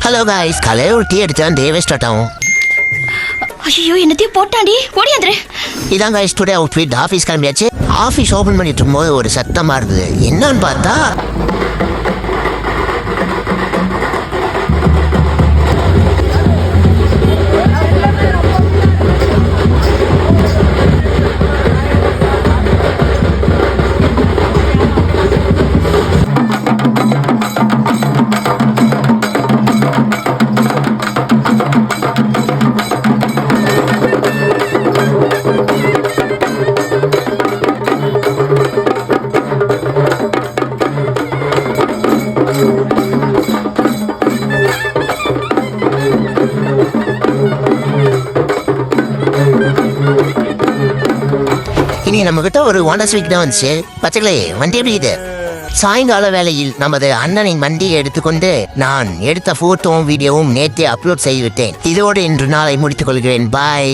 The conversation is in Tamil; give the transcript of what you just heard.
ஹலோ காய்ஸ், காலையில் ஒரு டீ எடுத்தேன், டேவே ஸ்டார்ட் ஆகும். ஐயோ என்னத்தையும் போட்டாண்டி ஓடியாந்துரு. இதான் காய்ஸ் டுடே அவுட்ஃபிட். ஆஃபீஸ் கிளம்பியாச்சு. ஆஃபீஸ் ஓப்பன் பண்ணிட்டு இருக்கும்போது ஒரு சத்தமா இருந்தது. என்னன்னு பார்த்தா இனி நம்ம கிட்ட ஒரு Honda Civic தான் வந்துச்சு. பச்சைகளே, வண்டி எப்படி இது? சாயங்கால வேளையில் நமது அண்ணனின் வண்டியை எடுத்துக்கொண்டு நான் எடுத்த போட்டோவும் வீடியோவும் நேற்றே அப்லோட் செய்துவிட்டேன். இதோடு இன்று நாளை முடித்துக் கொள்கிறேன். பாய்.